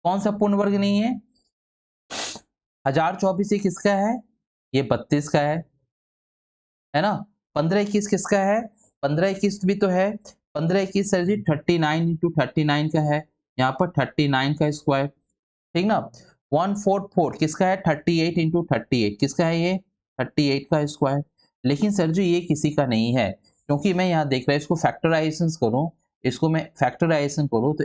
कौन सा पूर्ण वर्ग नहीं है। 1024 ये किसका है, ये 32 का है ना। 1521 किसका है, 1521 भी तो है। 15 21 सर जी 39 इंटू 39 का है, यहाँ पर 39 का स्क्वायर, ठीक ना। 144 किसका है, 38 इंटू 38 किसका है ये, 38 का स्क्वायर। लेकिन सर जी ये किसी का नहीं है, क्योंकि मैं यहाँ देख रहा हूँ इसको फैक्टराइजेशन करूँ, इसको मैं फैक्टराइजेशन करूँ तो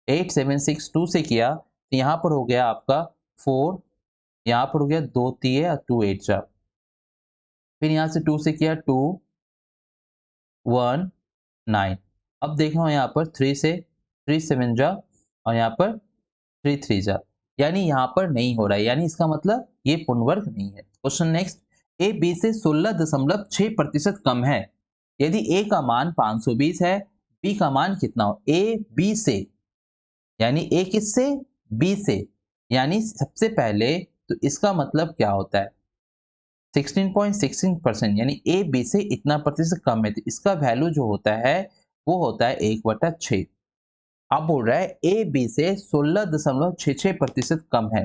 876 2 से किया तो यहाँ पर हो गया आपका 4, यहाँ पर हो गया 2 3 और 2 8 जा, फिर यहाँ से 2 से किया 2 1 9। अब देख रहा हूँ यहाँ पर 3 से 3 7 जा और यहाँ पर 3 3 जा, यानी यहाँ पर नहीं हो रहा है, यानी इसका मतलब ये पूर्ण वर्ग नहीं है। क्वेश्चन नेक्स्ट, ए बी से 16.6% कम है, यदि ए का मान 520 है, बी का मान कितना हो। ए बी से यानी ए किससे, बी से, यानी सबसे पहले तो इसका मतलब क्या होता है 16.16%, यानी ए बी से इतना प्रतिशत कम है, तो इसका वैल्यू जो होता है वो होता है 1/6। अब बोल रहा है ए बी से 16.66% कम है,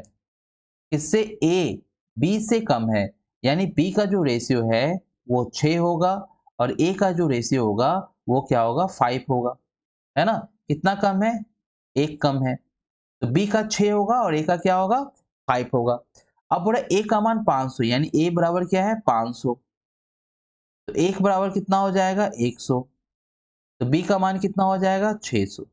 किससे, ए बी से कम है, यानी बी का जो रेशियो है वो 6 होगा और ए का जो रेशियो होगा वो क्या होगा 5 होगा, है ना। कितना कम है, एक कम है, तो बी का 6 होगा और ए का क्या होगा 5 होगा। अब बोला ए का मान 500, यानी ए बराबर क्या है 500, तो एक बराबर कितना हो जाएगा 100, तो बी का मान कितना हो जाएगा 600,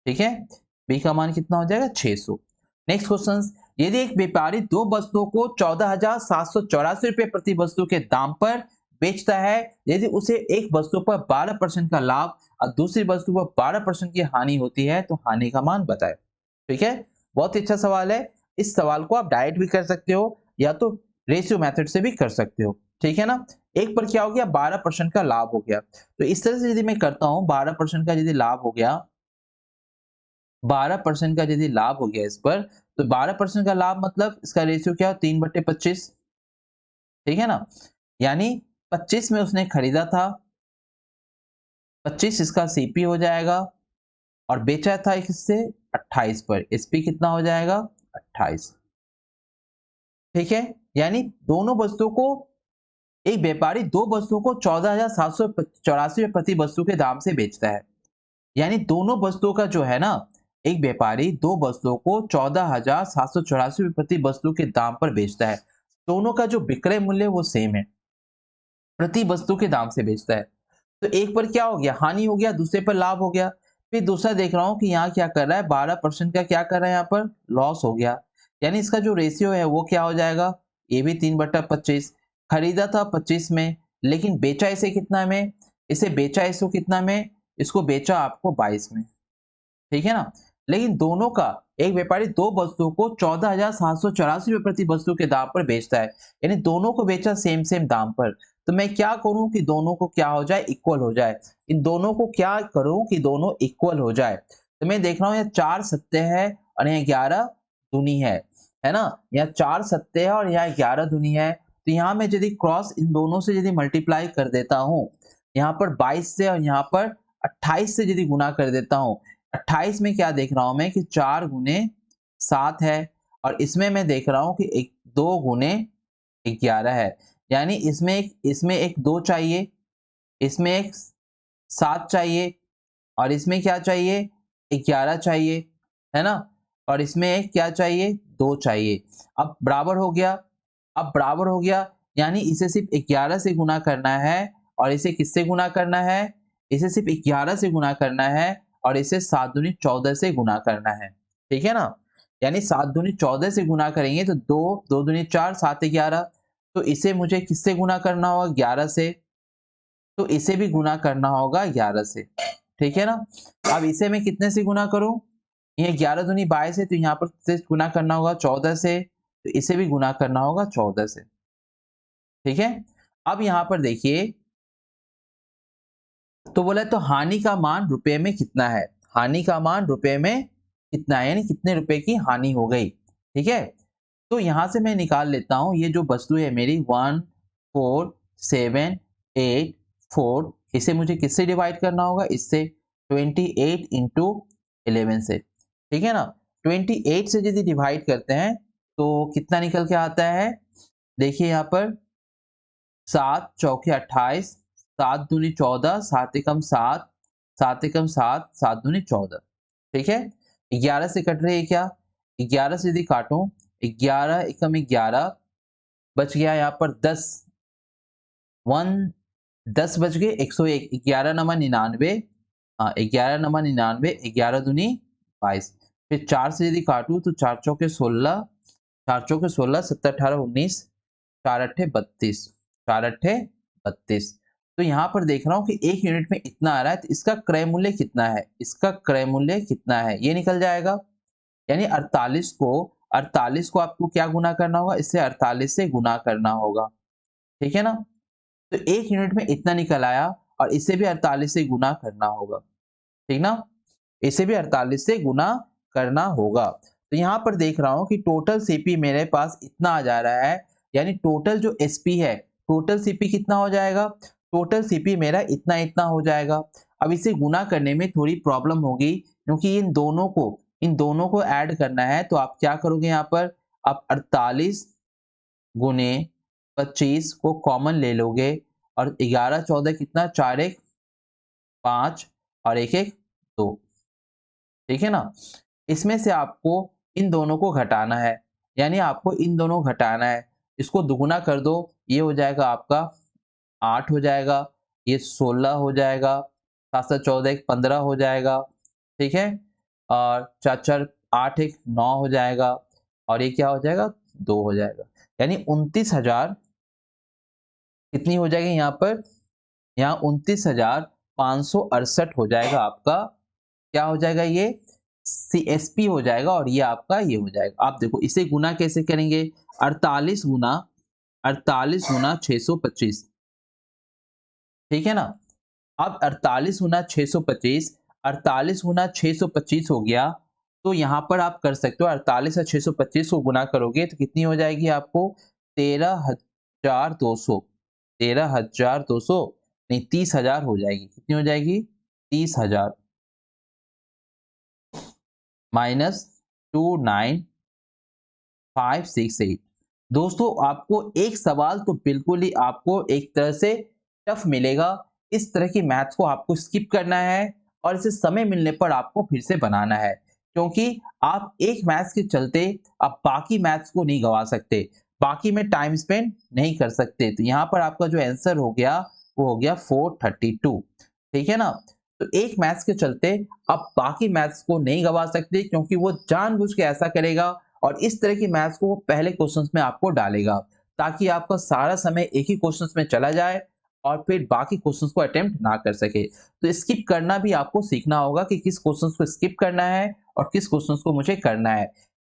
ठीक है। बी का मान कितना हो जाएगा 600। नेक्स्ट क्वेश्चन, यदि एक व्यापारी दो वस्तुओं को 14,784 रुपए प्रति वस्तु के दाम पर बेचता है, यदि उसे एक वस्तु पर 12% का लाभ और दूसरी वस्तु पर 12% की हानि होती है तो हानि का मान बताए, ठीक है। बहुत ही अच्छा सवाल है, इस सवाल को आप डायरेक्ट भी कर सकते हो या तो रेशियो मेथड से भी कर सकते हो, ठीक है ना। एक पर क्या हो गया 12% का लाभ हो गया, तो इस तरह से यदि मैं करता हूं 12% का यदि लाभ हो गया, 12% का यदि लाभ हो गया इस पर, तो 12% का लाभ मतलब इसका रेशियो क्या, 3/25, ठीक है ना। यानी 25 में उसने खरीदा था, 25 इसका सीपी हो जाएगा और बेचा था इससे 28 पर, एसपी कितना हो जाएगा 28, ठीक है। यानी दोनों वस्तुओं को, एक व्यापारी दो वस्तुओं को 14,784 प्रति वस्तु के दाम से बेचता है, यानी दोनों वस्तुओं का जो है ना, एक व्यापारी दो वस्तुओं को 14,784 प्रति वस्तु के दाम पर बेचता है, दोनों का जो विक्रय मूल्य वो सेम है, प्रति वस्तु के दाम से बेचता है। तो एक पर क्या हो गया हानि हो गया, दूसरे पर लाभ हो गया। फिर दूसरा देख रहा हूं कि यहाँ क्या कर रहा है 12% का क्या कर रहा है, यहाँ पर लॉस हो गया, यानी इसका जो रेशियो है वो क्या हो जाएगा, ये भी 3/25। खरीदा था 25 में, लेकिन बेचा इसे कितना में, इसे बेचा इसको कितना में, इसको बेचा आपको 22 में, ठीक है ना। लेकिन दोनों का, एक व्यापारी दो वस्तुओं को 14,784 रुपए प्रति वस्तु के दाम पर बेचता है, यानी दोनों को बेचा सेम सेम दाम पर। तो मैं क्या करूं कि दोनों को क्या हो जाए, इक्वल हो जाए। इन दोनों को क्या करूं कि दोनों इक्वल हो जाए, तो मैं देख रहा हूं यहाँ 4 सत्ते है और यहाँ 11 दूनी है ना। यहाँ 4 सत्ते है और यहाँ 11 दूनी है, तो यहाँ मैं यदि क्रॉस इन दोनों से यदि मल्टीप्लाई कर देता हूँ, यहाँ पर 22 से और यहाँ पर 28 से यदि गुना कर देता हूँ, 28 में क्या देख रहा हूं मैं कि 4 गुने 7 है, और इसमें मैं देख रहा हूं कि 2 गुने 11 है, यानी इसमें एक 2 चाहिए, इसमें एक 7 चाहिए और इसमें क्या चाहिए 11 चाहिए, है ना। और इसमें एक क्या चाहिए 2 चाहिए। अब बराबर हो गया, अब बराबर हो गया, यानी इसे सिर्फ 11 से गुना करना है और इसे किससे गुना करना है, इसे सिर्फ 11 से गुना करना है और इसे 7 दूनी 14 से गुना करना है, ठीक है ना। यानी 7 दूनी 14 से गुना करेंगे तो 2 2 दूनी 4 7 11, तो इसे मुझे किससे गुना करना होगा 11 से, तो इसे भी गुना करना होगा 11 से, ठीक है ना। अब इसे मैं कितने से गुना करूं, ये 11 दूनी 22 है, तो यहाँ पर से गुना करना होगा 14 से, तो इसे भी गुना करना होगा 14 से, ठीक है। अब यहाँ पर देखिए, तो बोला तो हानि का मान रुपए में कितना है, हानि का मान रुपए में कितना है, यानी कितने रुपए की हानि हो गई, ठीक है। तो यहां से मैं निकाल लेता हूं, ये जो वस्तु है मेरी 1 4 7 8 4, इसे मुझे किससे डिवाइड करना होगा, इससे 28 इंटू 11 से, ठीक है ना। 28 से यदि डिवाइड करते हैं तो कितना निकल के आता है, देखिए यहाँ पर 7 चौके 28, 7 दूनी 14, 7 एकम 7, 7 एकम 7, 7 दूनी 14। ठीक है, 11 से कट रही है क्या? 11 से यदि काटूं, 11 एकम 11, बच गया यहाँ पर 10, 10 बच गए, 101, 11 नमा 99, हाँ 11 नमा 99, 11 दूनी 22। फिर 4 से यदि काटूं तो 4 चौके 16, 4 चौके 16, 17 18 19, 4 अट्ठे 32, 4 अट्ठे 32। तो यहाँ पर देख रहा हूँ कि एक यूनिट में इतना आ रहा है, तो इसका क्रय मूल्य कितना है? इसका क्रय मूल्य कितना है ये निकल जाएगा। यानी 48 को आपको क्या गुना करना होगा? इससे 48 से गुना करना होगा। ठीक है ना? तो एक यूनिट में इतना निकल आया और इसे भी 48 से गुना करना होगा। ठीक ना? इसे भी 48 से गुना करना होगा। तो यहाँ पर देख रहा हूँ कि टोटल सीपी मेरे पास इतना आ जा रहा है, यानी टोटल जो एसपी है, टोटल सीपी कितना हो जाएगा? टोटल सीपी मेरा इतना इतना हो जाएगा। अब इसे गुना करने में थोड़ी प्रॉब्लम होगी, क्योंकि इन दोनों को ऐड करना है। तो आप क्या करोगे यहाँ पर? आप 48 गुने 25 को कॉमन ले लोगे और 11 14 कितना? 4 1 5 और 1 1 2। ठीक है ना? इसमें से आपको इन दोनों को घटाना है, यानी आपको इन दोनों को घटाना है। इसको दुगुना कर दो, ये हो जाएगा आपका 8 हो जाएगा, ये 16 हो जाएगा, 7 7 14 1 15 हो जाएगा। ठीक है, और 4 4 8 1 9 हो जाएगा, और ये क्या हो जाएगा? 2 हो जाएगा। यानी 29,000 कितनी हो जाएगी यहाँ पर? यहाँ 29,568 हो जाएगा आपका। क्या हो जाएगा? ये सीएसपी हो जाएगा, और ये आपका ये हो जाएगा। आप देखो इसे गुना कैसे करेंगे? 48 गुना 625। ठीक है ना? अब 48 गुना 625, 48 गुना 625 हो गया। तो यहाँ पर आप कर सकते हो 48 और 625 को गुना करोगे तो कितनी हो जाएगी आपको? 13,200, 13,200 नहीं 30,000 हो जाएगी। कितनी हो जाएगी? 30,000 माइनस 29,568। दोस्तों आपको एक सवाल तो बिल्कुल ही आपको एक तरह से टफ मिलेगा। इस तरह की मैथ्स को आपको स्किप करना है और इसे समय मिलने पर आपको फिर से बनाना है, क्योंकि आप एक मैथ्स के चलते आप बाकी मैथ्स को नहीं गवा सकते, बाकी में टाइम स्पेंड नहीं कर सकते। तो यहाँ पर आपका जो आंसर हो गया वो हो गया 432। ठीक है ना? तो एक मैथ्स के चलते आप बाकी मैथ्स को नहीं गवा सकते, क्योंकि वो जानबूझ के ऐसा करेगा और इस तरह की मैथ्स को वो पहले क्वेश्चंस में आपको डालेगा, ताकि आपका सारा समय एक ही क्वेश्चंस में चला जाए और फिर बाकी क्वेश्चंस को अटेम्प्ट ना कर सके। तो स्किप करना भी आपको सीखना होगा कि किस क्वेश्चंस को स्किप करना है और किस क्वेश्चंस को मुझे करना है,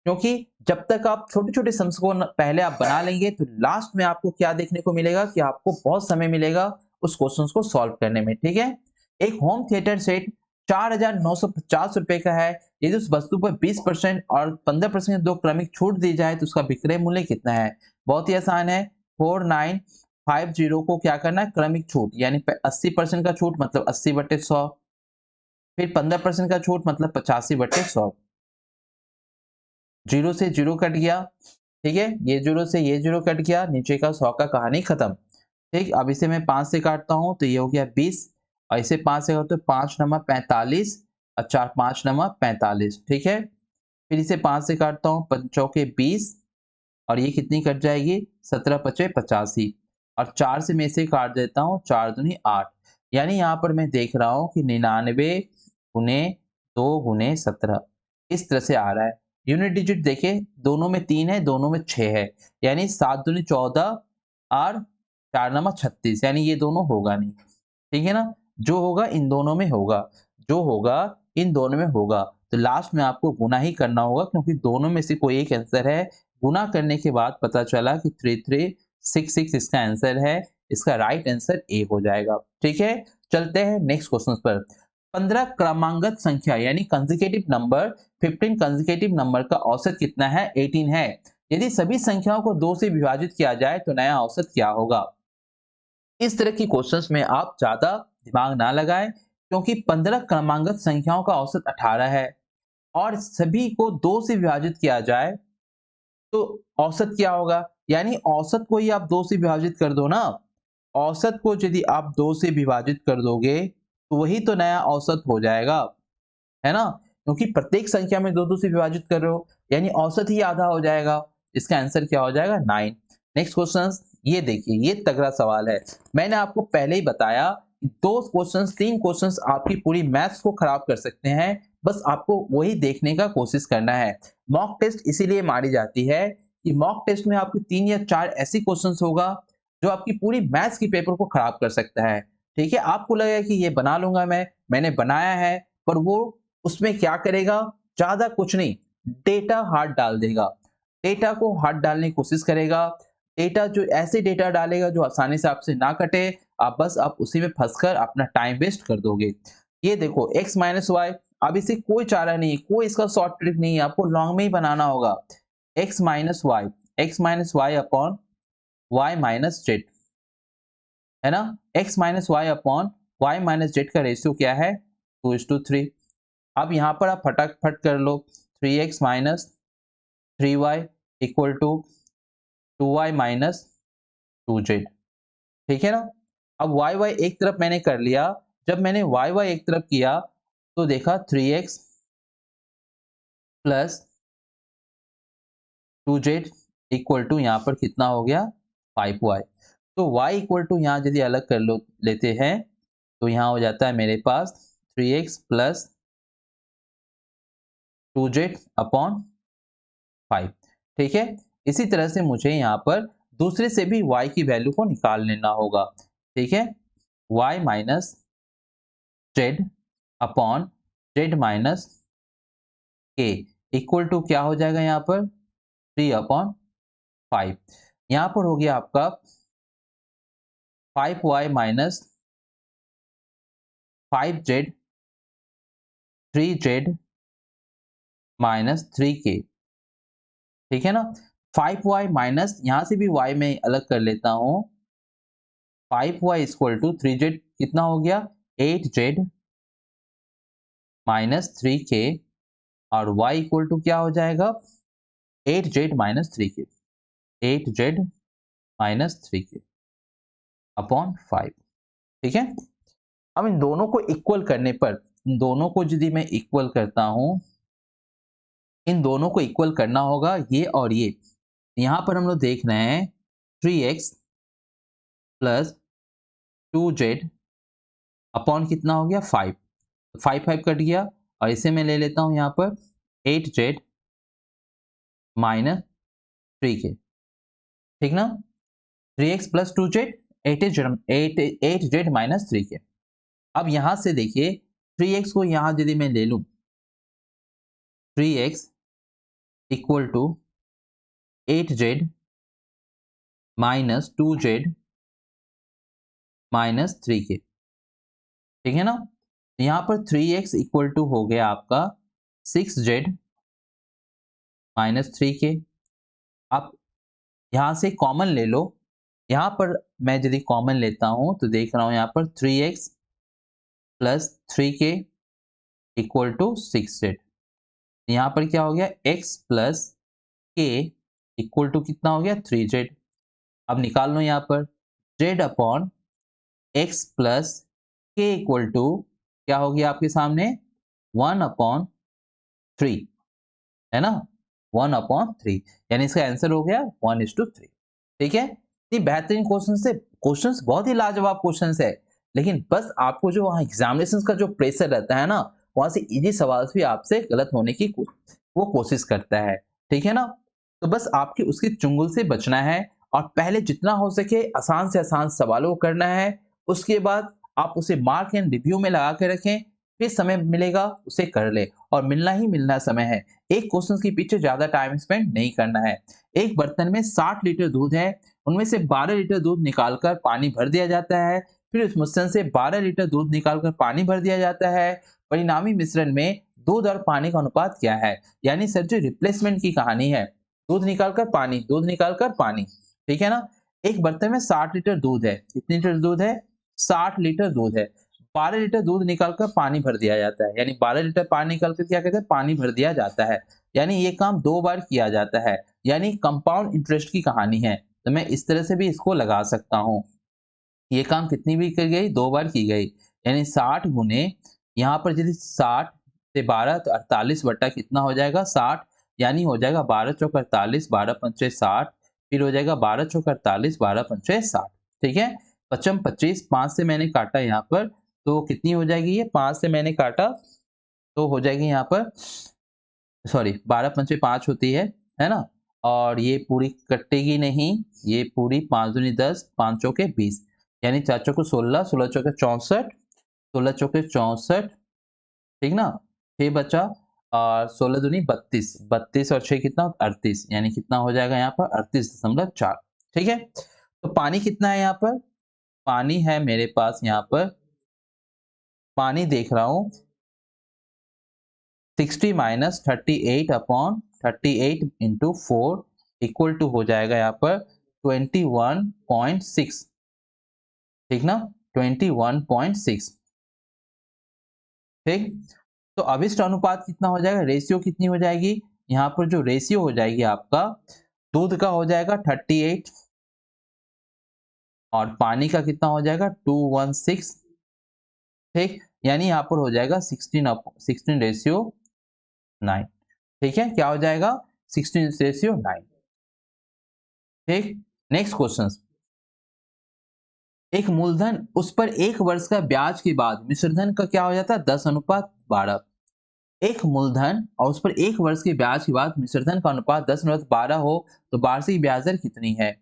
क्योंकि जब तक आप छोटे-छोटे सम्स को पहले आप बना लेंगे तो लास्ट में आपको क्या देखने को मिलेगा कि आपको बहुत समय मिलेगा उस क्वेश्चंस को सॉल्व करने में। ठीक है? एक होम थिएटर सेट 4,950 रुपए का है। यदि उस वस्तु पर 20% और 15% दो क्रमिक छूट दी जाए तो उसका विक्रय मूल्य कितना है? बहुत ही आसान है। 4950 को क्या करना है? क्रमिक छूट, यानी 80% का छूट मतलब 80/100, फिर 15% का छूट मतलब 85/100। जीरो से जीरो कट गया। ठीक है, ये जीरो से ये जीरो कट गया, नीचे का 100 का कहानी खत्म। ठीक, अब इसे मैं 5 से काटता हूं तो ये हो गया 20, और इसे 5 से काटो तो 5 नमा 45 और 4 5 नमा 45। ठीक है, फिर इसे 5 से काटता हूं, 5 चौके 20, और ये कितनी कट जाएगी? 17 पचे 85, और 4 से मैं इसे काट देता हूं, 4 दूनी 8। यानी यहाँ पर मैं देख रहा हूं कि 99 गुने 2 गुने 17 इस तरह से आ रहा है। यूनिट डिजिट देखें, दोनों में 3 है, दोनों में 6 है, यानी 7 दूनी 14 और 4 नमा 36, यानी ये दोनों होगा नहीं। ठीक है ना? जो होगा इन दोनों में होगा, जो होगा इन दोनों में होगा। तो लास्ट में आपको गुना ही करना होगा, क्योंकि दोनों में से कोई एक आंसर है। गुना करने के बाद पता चला कि 3366 इसका आंसर है। इसका राइट आंसर ए हो जाएगा। ठीक है, चलते हैं नेक्स्ट क्वेश्चन पर। 15 क्रमांगत संख्या यानी कंसेक्यूटिव नंबर, 15 कंसेक्यूटिव नंबर का औसत कितना है? 18 है। यदि सभी संख्याओं को 2 से विभाजित किया जाए तो नया औसत क्या होगा? इस तरह की क्वेश्चंस में आप ज्यादा दिमाग ना लगाएं, क्योंकि 15 क्रमांगत संख्याओं का औसत 18 है और सभी को 2 से विभाजित किया जाए तो औसत क्या होगा? यानी औसत को ही आप 2 से विभाजित कर दो ना, औसत को यदि आप 2 से विभाजित कर दोगे तो वही तो नया औसत हो जाएगा, है ना? क्योंकि प्रत्येक संख्या में 2-2 से विभाजित कर रहे हो, यानी औसत ही आधा हो जाएगा। इसका आंसर क्या हो जाएगा? 9। नेक्स्ट क्वेश्चन ये देखिए, ये तगड़ा सवाल है। मैंने आपको पहले ही बताया कि 2 क्वेश्चंस 3 क्वेश्चंस आपकी पूरी मैथ्स को खराब कर सकते हैं। बस आपको वही देखने का कोशिश करना है। मॉक टेस्ट इसीलिए मारी जाती है कि मॉक टेस्ट में आपके 3 या 4 ऐसी क्वेश्चंस होगा जो आपकी पूरी मैथ्स की पेपर को खराब कर सकता है। ठीक है? आपको लगेगा कि ये बना लूँगा मैंने बनाया है, पर वो उसमें क्या करेगा? ज़्यादा कुछ नहीं, डेटा हाथ डाल देगा। डेटा को हाथ डालने की कोशिश करेगा। डेटा जो ऐसे डेटा डालेगा जो आसानी से आपसे ना कटे, आप उसी में फँसकर अपना टाइम वेस्ट कर दोगे। ये देखो x माइनस वाई, अब इसे कोई चारा नहीं है, कोई इसका शॉर्ट ट्रिक नहीं है, आपको लॉन्ग में ही बनाना होगा। x minus Y upon y minus Z, है ना? x minus Y upon y minus Z का रेशियो क्या है? 2:3। अब यहाँ पर आप फटाफट कर लो, 3x minus 3y equal to 2y minus 2z। ठीक है ना? अब y एक तरफ मैंने कर लिया। जब मैंने y एक तरफ किया तो देखा 3x plus 2z equal to यहाँ पर कितना हो गया? 5y। तो y इक्वल टू यहाँ यदि अलग कर लो लेते हैं तो यहाँ हो जाता है मेरे पास 3x प्लस 2z अपॉन 5। ठीक है? इसी तरह से मुझे यहाँ पर दूसरे से भी y की वैल्यू को निकाल लेना होगा। ठीक है? y minus Z upon Z minus के इक्वल टू क्या हो जाएगा यहाँ पर? 3 अपॉन 5। यहाँ पर हो गया आपका 5y minus 5z 3z minus 3k। ठीक है ना? 5y माइनस यहाँ से भी y में अलग कर लेता हूँ। 5y इक्वल टू 3z कितना हो गया? 8z माइनस 3k और y इक्वल टू क्या हो जाएगा? 8z minus 3k। 8z minus 3k upon 5। ठीक है? अब इन दोनों को इक्वल करने पर, इन दोनों को यदि मैं इक्वल करता हूँ, इन दोनों को इक्वल करना होगा ये और ये। यहाँ पर हम लोग देख रहे हैं 3x प्लस 2z अपॉन कितना हो गया? 5। 5 कट गया और इसे मैं ले लेता हूँ यहाँ पर 8z माइनस 3k। ठीक ना? 3x plus 2z 8z minus 3k। अब यहाँ से देखिए 3x को यहाँ यदि मैं ले लूँ, 3x equal to 8z minus 2z minus 3k। ठीक है ना? यहाँ पर 3x इक्वल टू हो गया आपका 6z माइनस 3k। आप यहाँ से कॉमन ले लो। यहाँ पर मैं यदि कॉमन लेता हूँ तो देख रहा हूँ यहाँ पर 3x plus 3k equal to 6z। यहाँ पर क्या हो गया? x plus k equal to कितना हो गया? 3z। अब निकाल लो यहाँ पर z upon x plus k equal to क्या हो गया आपके सामने? 1 अपॉन 3, है ना? 1 अपॉन 3, यानी इसका आंसर हो गया 1:3। ठीक है? ये बेहतरीन क्वेश्चंस बहुत ही लाजवाब क्वेश्चंस है, लेकिन बस आपको जो वहाँ एग्जामिनेशंस का जो प्रेशर रहता है ना, वहाँ से इजी सवाल भी आपसे गलत होने की वो कोशिश करता है। ठीक है ना? तो बस आपकी उसकी चुंगल से बचना है और पहले जितना हो सके आसान से आसान सवालों को करना है। उसके बाद आप उसे मार्क एंड रिव्यू में लगा के रखें, फिर समय मिलेगा उसे कर ले और मिलना ही मिलना समय है। एक क्वेश्चन के पीछे ज्यादा टाइम स्पेंड नहीं करना है। एक बर्तन में 60 लीटर दूध है, उनमें से 12 लीटर दूध निकालकर पानी भर दिया जाता है, फिर उस मिश्रण से 12 लीटर दूध निकालकर पानी भर दिया जाता है। परिणामी मिश्रण में दूध और पानी का अनुपात क्या है? यानी सर जो रिप्लेसमेंट की कहानी है, दूध निकालकर पानी, दूध निकालकर पानी। ठीक है ना? एक बर्तन में 60 लीटर दूध है। कितनी लीटर दूध है? 60 लीटर दूध है। 12 लीटर दूध निकालकर पानी भर दिया जाता है, यानी 12 लीटर पानी निकालकर क्या कहते हैं? पानी भर दिया जाता है। यानी ये काम 2 बार किया जाता है, यानी कंपाउंड इंटरेस्ट की कहानी है। तो मैं इस तरह से भी इसको लगा सकता हूँ। ये काम कितनी भी की गई, 2 बार की गई, यानी 60 गुने यहाँ पर यदि 60 से 12 तो 48 बटा कितना हो जाएगा 60, यानी हो जाएगा 12 चौक 48, 12 पंचे 60, फिर हो जाएगा 12 चौक 48, 12 पंचे 60। ठीक है, पचम 25, 5 से मैंने काटा यहाँ पर, तो कितनी हो जाएगी ये, 5 से मैंने काटा तो हो जाएगी यहाँ पर, सॉरी 12 पंचे 5 होती है ना, और ये पूरी कटेगी नहीं, ये पूरी 5 दूनी 10, 5 चौके 20, यानी 4 चौके 16, 16 चौके 64, 16 चौके 64, ठीक ना, 6 बचा और 16 दूनी 32, 32 और 6 कितना 38, यानी कितना हो जाएगा यहाँ पर 38.4। ठीक है, तो पानी कितना है यहाँ पर, पानी है मेरे पास यहाँ पर, पानी देख रहा हूँ 60 minus 38 upon 38 into 4 equal to हो जाएगा यहाँ पर 21.6, ठीक ना, 21.6। ठीक, तो अभिष्ट अनुपात कितना हो जाएगा, रेशियो कितनी हो जाएगी, यहाँ पर जो रेशियो हो जाएगी आपका दूध का हो जाएगा 38 और पानी का कितना हो जाएगा 216। ठीक, यानी यहाँ पर हो जाएगा 16 रेशियो 9। ठीक है, क्या हो जाएगा 16 रेशियो 9। ठीक, नेक्स्ट क्वेश्चन, एक मूलधन उस पर 1 वर्ष का ब्याज के बाद मिश्रधन का क्या हो जाता है 10:12। एक मूलधन और उस पर 1 वर्ष के ब्याज के बाद मिश्रधन का अनुपात 10:12 हो तो वार्षिक ब्याज दर कितनी है,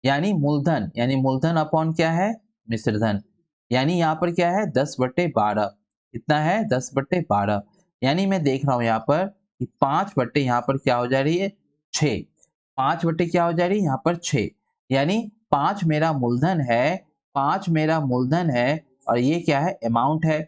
यानी मूलधन अपॉन क्या है मिश्रधन, यानी यहाँ पर क्या है 10/12, कितना है 10/12, यानी मैं देख रहा हूँ यहाँ पर कि 5 बट्टे यहाँ पर क्या हो जा रही है 6, 5 बट्टे क्या हो जा रही है यहाँ पर 6, यानी 5 मेरा मूलधन है, 5 मेरा मूलधन है और ये क्या है अमाउंट है।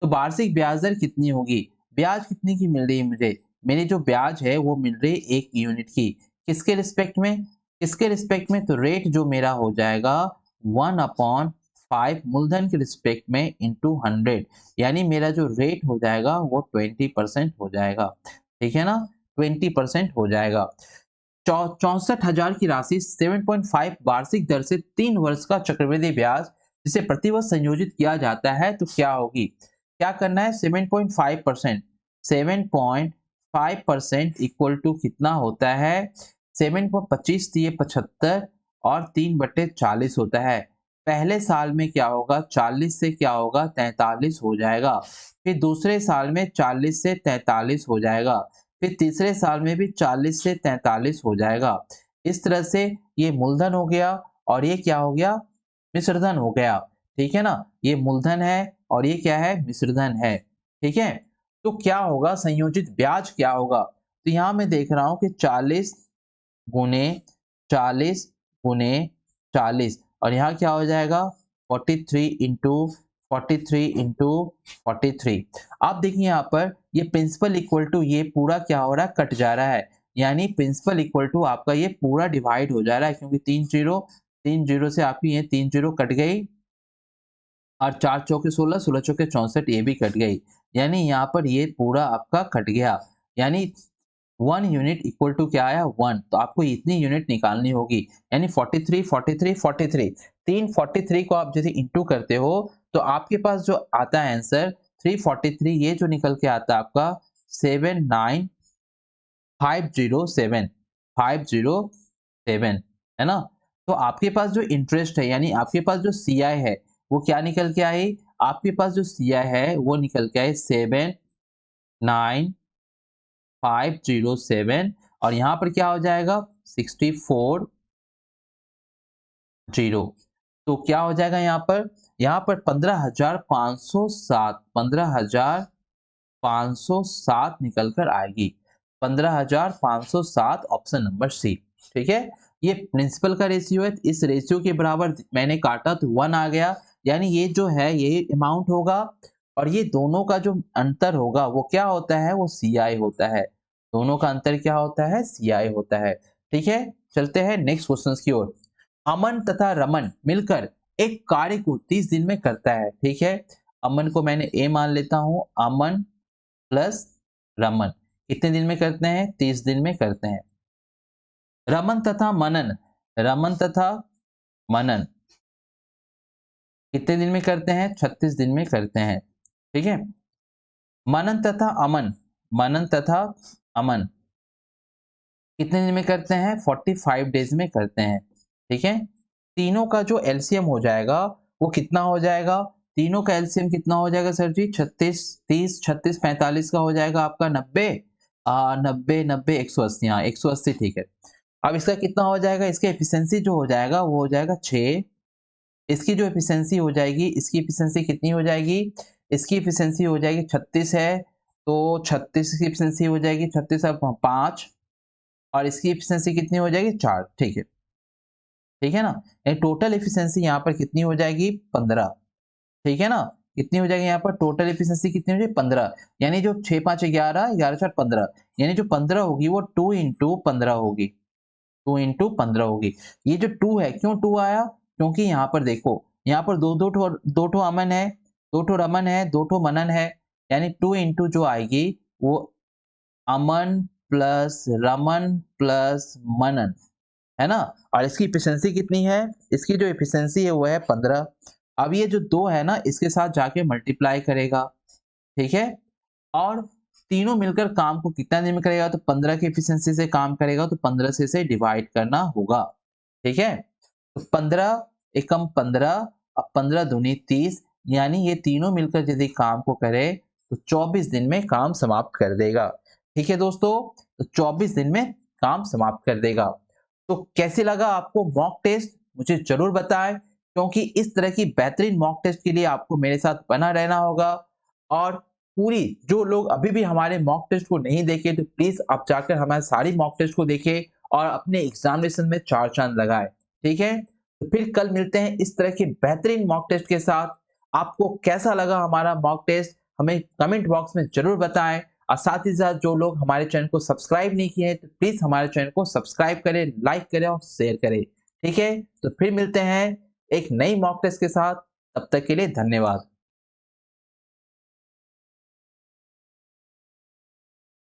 तो वार्षिक ब्याज दर कितनी होगी, ब्याज कितने की मिल रही है मुझे, मेरी जो ब्याज है वो मिल रही है 1 यूनिट की, किसके रिस्पेक्ट में, किसके रिस्पेक्ट में, तो रेट जो मेरा हो जाएगा 1/5 मूलधन के रिस्पेक्ट में इंटू 100, यानी मेरा जो रेट हो जाएगा वो 20% हो जाएगा। ठीक है ना, 20% हो जाएगा। 64,000 की राशि 7.5 वार्षिक दर से 3 वर्ष का चक्रवृद्धि ब्याज जिसे प्रतिवर्ष संयोजित किया जाता है तो क्या होगी, क्या करना है 7.5%, 7.5% इक्वल टू कितना होता है 7.25 दिए 75 और 3/40 होता है। पहले साल में क्या होगा 40 से क्या होगा 43 हो जाएगा, फिर दूसरे साल में 40 से 43 हो जाएगा, फिर तीसरे साल में भी 40 से 43 हो जाएगा। इस तरह से ये मूलधन हो गया और ये क्या हो गया मिश्रधन हो गया। ठीक है ना, ये मूलधन है और ये क्या है मिश्रधन है। ठीक है, तो क्या होगा संयोजित ब्याज क्या होगा, तो यहाँ मैं देख रहा हूँ कि 40 गुने 40 गुने 40 और यहाँ क्या हो जाएगा 43 इंटू 43 इंटू 43। आप देखिए यहाँ पर ये प्रिंसिपल इक्वल टू ये पूरा क्या हो रहा है कट जा रहा है, यानी प्रिंसिपल इक्वल टू आपका ये पूरा डिवाइड हो जा रहा है क्योंकि 3 जीरो से आपकी ये 3 जीरो कट गई और 4 चौके 16, 16 चौके 64 ये भी कट गई, यानी यहाँ पर ये पूरा आपका कट गया, यानी 1 यूनिट इक्वल टू क्या आया 1, तो आपको इतनी यूनिट निकालनी होगी, यानी 43 43 43, 343 को आप जैसे इंटू करते हो तो आपके पास जो आता है आंसर 343, ये जो निकल के आता है आपका 79507 507 है ना। तो आपके पास जो इंटरेस्ट है यानी आपके पास जो सीआई है वो क्या निकल के आई, आपके पास जो सीआई है वो निकल के आए 79507 और यहाँ पर क्या हो जाएगा 64 जीरो, तो क्या हो जाएगा यहाँ पर 15,507 15,507 निकल कर आएगी, 15,507 ऑप्शन नंबर सी। ठीक है, ये प्रिंसिपल का रेशियो है, इस रेशियो के बराबर मैंने काटा तो 1 आ गया, यानी ये जो है ये अमाउंट होगा और ये दोनों का जो अंतर होगा वो क्या होता है वो सीआई होता है, दोनों का अंतर क्या होता है सीआई होता है। ठीक है, चलते हैं नेक्स्ट क्वेश्चन की ओर। अमन तथा रमन मिलकर एक कार्य को 30 दिन में करता है। ठीक है, अमन को मैंने ए मान लेता हूं, अमन प्लस रमन कितने दिन में करते हैं 30 दिन में करते हैं। रमन तथा मनन, रमन तथा मनन कितने दिन में करते हैं? 36 दिन में करते हैं। ठीक है। मनन तथा अमन, मनन तथा अमन कितने दिन में करते हैं? 45 डेज में करते हैं। ठीक है। तीनों का जो एलसीएम हो जाएगा वो कितना हो जाएगा? तीनों का एलसीएम कितना हो जाएगा सर जी? 36, 30, 36, 45 का हो जाएगा आपका 90, 90, 90, 180। हाँ, 180 ठीक है। अब इसका कितना हो जाएगा? इसका एफिशिएंसी जो हो जाएगा वो हो जाएगा 6। इसकी जो एफिशिएंसी हो जाएगी, इसकी एफिशिएंसी कितनी हो जाएगी? इसकी एफिशिएंसी हो जाएगी 36 है, तो 36 की एफिशिएंसी हो जाएगी 36 और 5, और इसकी एफिशिएंसी कितनी हो जाएगी? 4। ठीक है। ठीक है ना? टोटल एफिशिएंसी यहाँ पर कितनी हो जाएगी? 15। ठीक है ना? कितनी हो जाएगी यहाँ पर टोटल एफिशिएंसी कितनी हो जाएगी? 15। यानी जो 6, 5, 11, 11, 4, 15, यानी जो 15 होगी वो 2 इंटू 15 होगी। 2 इंटू 15 होगी। ये जो 2 है, क्यों 2 आया? क्योंकि यहाँ पर देखो, यहाँ पर दो ठो अमन है, 2 ठो रमन है, 2 ठो मनन है, यानी 2 इंटू जो आएगी वो अमन प्लस रमन प्लस मनन, है ना? और इसकी एफिशिएंसी कितनी है? इसकी जो एफिशिएंसी है वो है 15। अब ये जो 2 है ना, इसके साथ जाके मल्टीप्लाई करेगा। ठीक है। और तीनों मिलकर काम को कितना दिन में करेगा? तो 15 की एफिशिएंसी से काम करेगा, तो 15 से इसे डिवाइड करना होगा। ठीक है। तो 15 एकम 15, अब 15 दूनी 30, यानी ये तीनों मिलकर यदि काम को करे तो 24 दिन में काम समाप्त कर देगा। ठीक है दोस्तों, तो 24 दिन में काम समाप्त कर देगा। तो कैसे लगा आपको मॉक टेस्ट? मुझे जरूर बताएं, क्योंकि इस तरह की बेहतरीन मॉक टेस्ट के लिए आपको मेरे साथ बना रहना होगा। और पूरी जो लोग अभी भी हमारे मॉक टेस्ट को नहीं देखे, तो प्लीज आप जाकर हमारे सारी मॉक टेस्ट को देखें और अपने एग्जामिनेशन में 4 चांद लगाएं। ठीक है। तो फिर कल मिलते हैं इस तरह के बेहतरीन मॉक टेस्ट के साथ। आपको कैसा लगा हमारा मॉक टेस्ट हमें कमेंट बॉक्स में जरूर बताएं। और साथ ही साथ जो लोग हमारे चैनल को सब्सक्राइब नहीं किए हैं, तो प्लीज हमारे चैनल को सब्सक्राइब करें, लाइक करें और शेयर करें। ठीक है। तो फिर मिलते हैं एक नई मॉक टेस्ट के साथ। तब तक के लिए धन्यवाद।